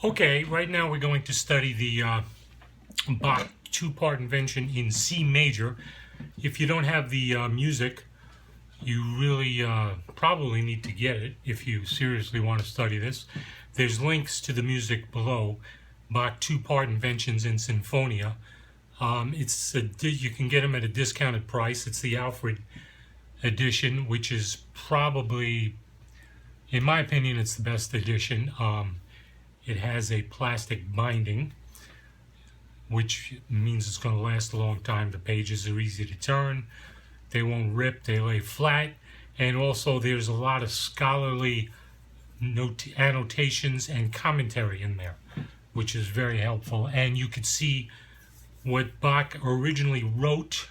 Okay, right now we're going to study the Bach two-part invention in C major. If you don't have the music, you really probably need to get it if you seriously want to study this. There's links to the music below. Bach two-part inventions in Sinfonia. You can get them at a discounted price. It's the Alfred edition, which is probably, in my opinion, it's the best edition. It has a plastic binding, which means it's going to last a long time. The pages are easy to turn. They won't rip. They lay flat. And also there's a lot of scholarly annotations and commentary in there, which is very helpful. And you could see what Bach originally wrote,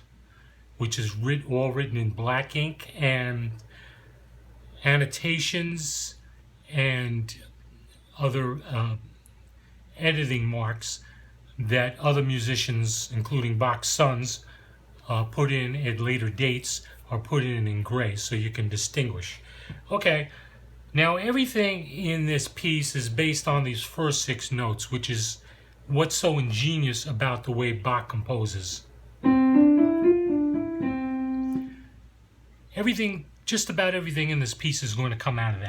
which is all written in black ink, and annotations and other editing marks that other musicians, including Bach's sons, put in at later dates, are put in gray so you can distinguish. Okay, now everything in this piece is based on these first 6 notes, which is what's so ingenious about the way Bach composes. Just about everything in this piece is going to come out of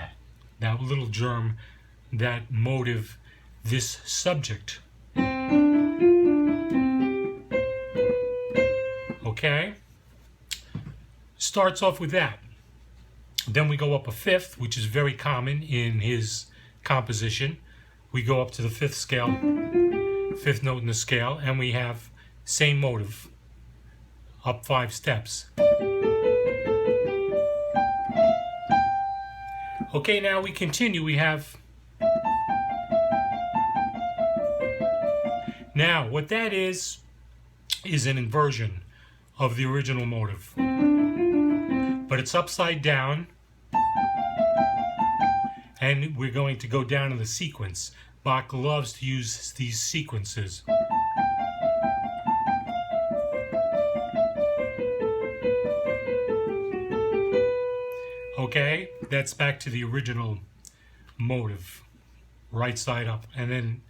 that little germ, that motive, this subject. Okay? Starts off with that. Then we go up a 5th, which is very common in his composition. We go up to the 5th scale, 5th note in the scale, and we have same motive, up 5 steps. Okay, now we continue. We have... Now, what that is an inversion of the original motive. But it's upside down, and we're going to go down in the sequence. Bach loves to use these sequences. Okay, that's back to the original motive, right side up, and then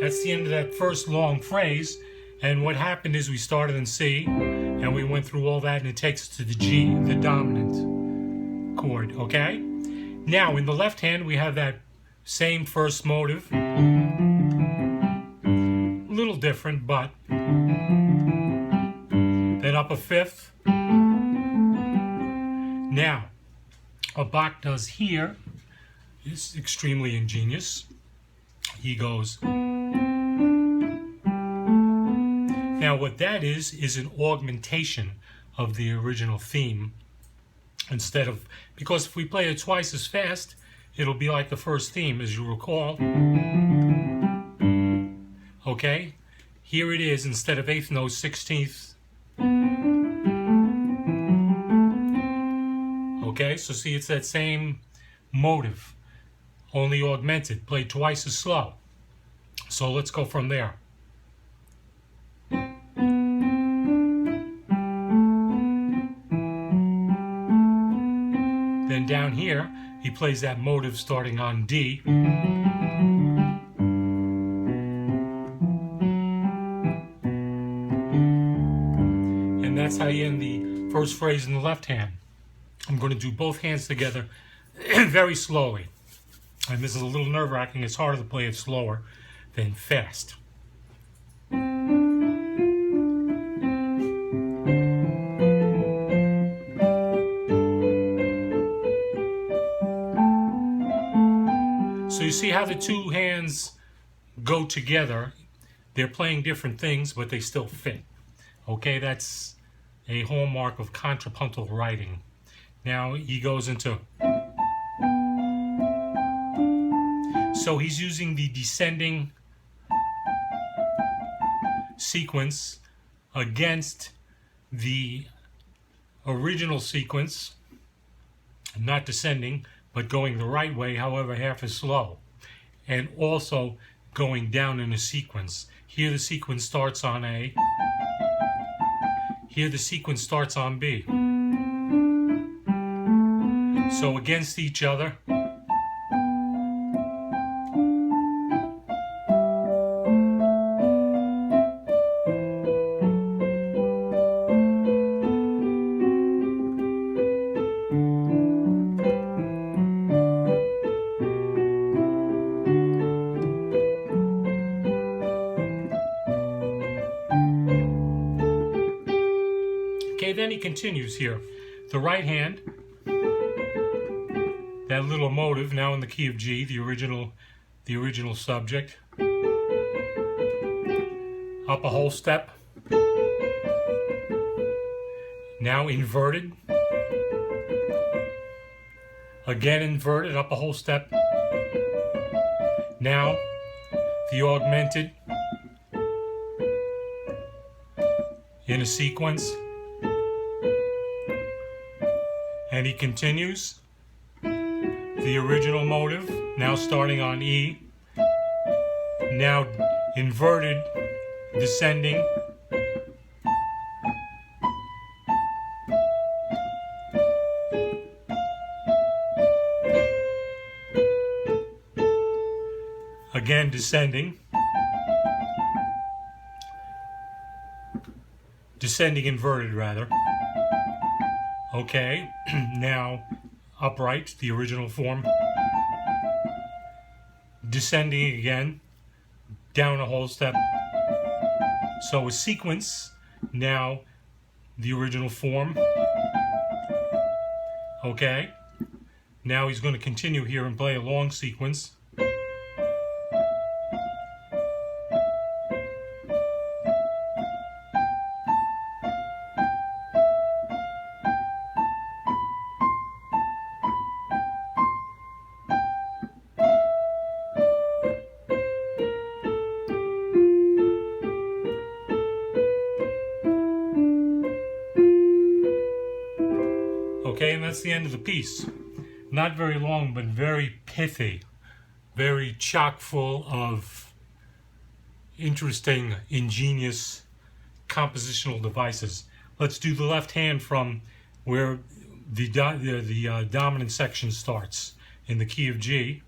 that's the end of that first long phrase. And what happened is we started in C, and we went through all that, and it takes us to the G, the dominant chord, okay? Now, in the left hand, we have that same first motive. A little different, but then up a 5th. Now, what Bach does here is extremely ingenious. He goes... Now what that is an augmentation of the original theme, because if we play it twice as fast, it'll be like the first theme, as you recall. Okay, here it is, instead of 8th note, 16th. Okay, so see, it's that same motive, only augmented, played twice as slow. So let's go from there. Then down here, he plays that motive starting on D. And that's how you end the first phrase in the left hand. I'm going to do both hands together very slowly. And this is a little nerve-wracking. It's harder to play it slower than fast. So you see how the two hands go together. They're playing different things, but they still fit. Okay, that's a hallmark of contrapuntal writing. Now he goes into... So he's using the descending sequence against the original sequence, not descending, but going the right way, however half as slow, and also going down in a sequence. Here the sequence starts on A, here the sequence starts on B. So against each other. Okay, then he continues here. The right hand, that little motive, now in the key of G, the original subject. Up a whole step. Now inverted. Again inverted, up a whole step. Now the augmented in a sequence. And he continues the original motive, now starting on E, now inverted, descending, again descending, descending inverted rather. Okay, now upright, the original form, descending again, down a whole step. So a sequence, now the original form. Okay, now he's going to continue here and play a long sequence. Okay, and that's the end of the piece. Not very long, but very pithy, very chock full of interesting, ingenious compositional devices. Let's do the left hand from where the dominant section starts in the key of G.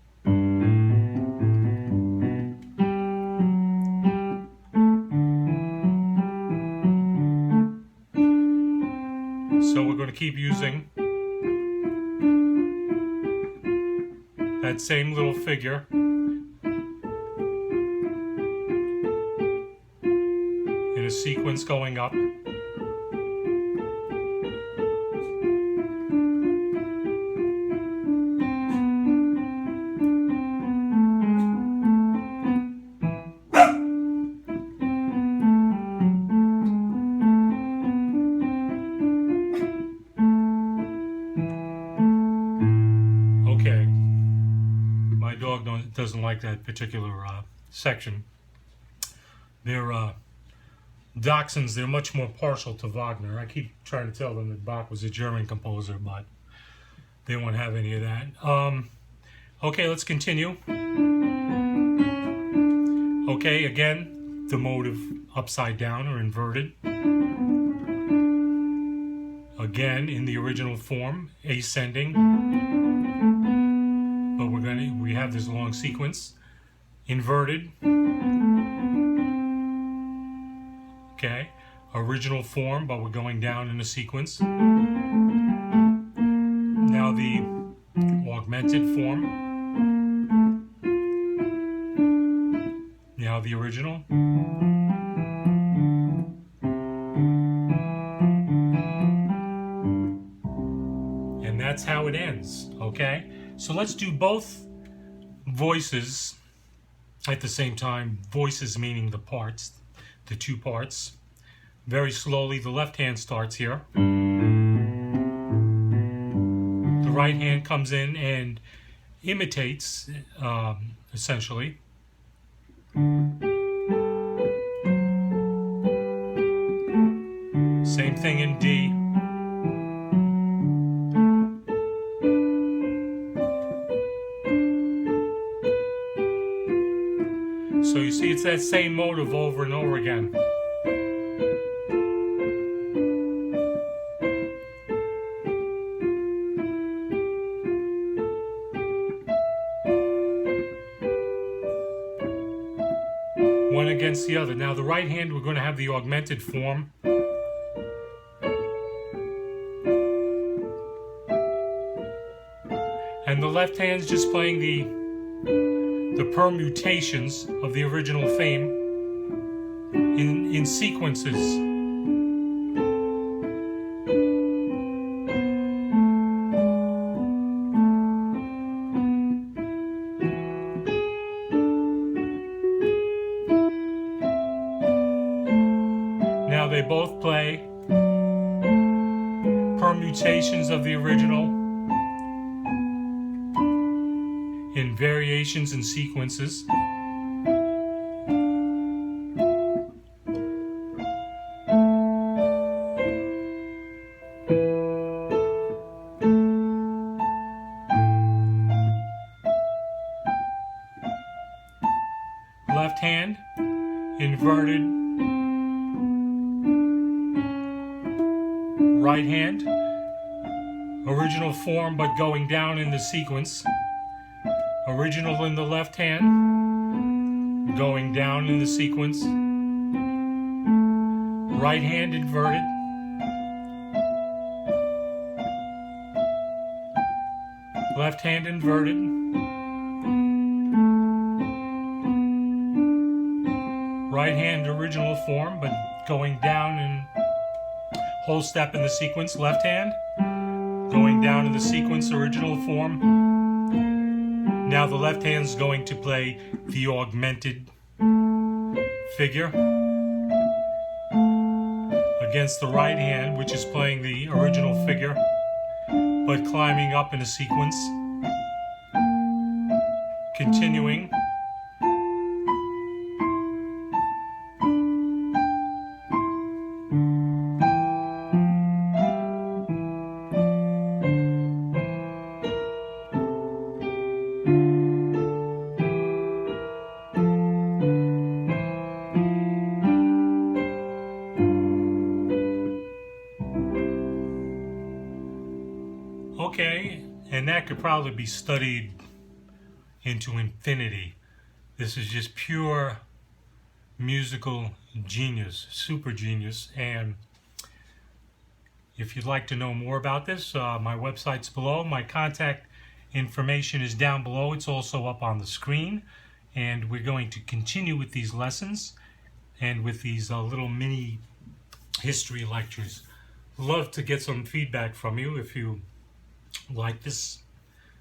So we're going to keep using that same little figure in a sequence going up. Okay. My dog doesn't like that particular section. They're Dachshunds, they're much more partial to Wagner. I keep trying to tell them that Bach was a German composer, but they won't have any of that. Okay, let's continue. Okay, again, the motive upside down or inverted. Again, in the original form, ascending. But we have this long sequence. Inverted. Okay, original form, but we're going down in a sequence. Now the augmented form. Now the original. And that's how it ends, okay? So let's do both voices at the same time. Voices meaning the parts. The two parts. Very slowly, the left hand starts here. The right hand comes in and imitates, essentially. Same thing in D. So you see it's that same motive over and over again. against the other. Now the right hand, we're going to have the augmented form. And the left hand's just playing the permutations of the original theme in sequences. Now they both play permutations of the original in variations and sequences. Left hand, inverted. Right hand, original form but going down in the sequence. Original in the left hand, going down in the sequence. Right hand inverted. Left hand inverted. Right hand original form but going down in whole step in the sequence. Left hand going down in the sequence, original form. Now the left hand's going to play the augmented figure against the right hand, which is playing the original figure but climbing up in a sequence, continuing. Okay, and that could probably be studied into infinity. This is just pure musical genius, super genius. And if you'd like to know more about this, my website's below. My contact information is down below. It's also up on the screen. And we're going to continue with these lessons and with these little mini history lectures. Love to get some feedback from you. If you like this,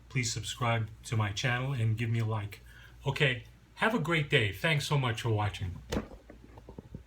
please subscribe to my channel and give me a like. Okay, have a great day. Thanks so much for watching.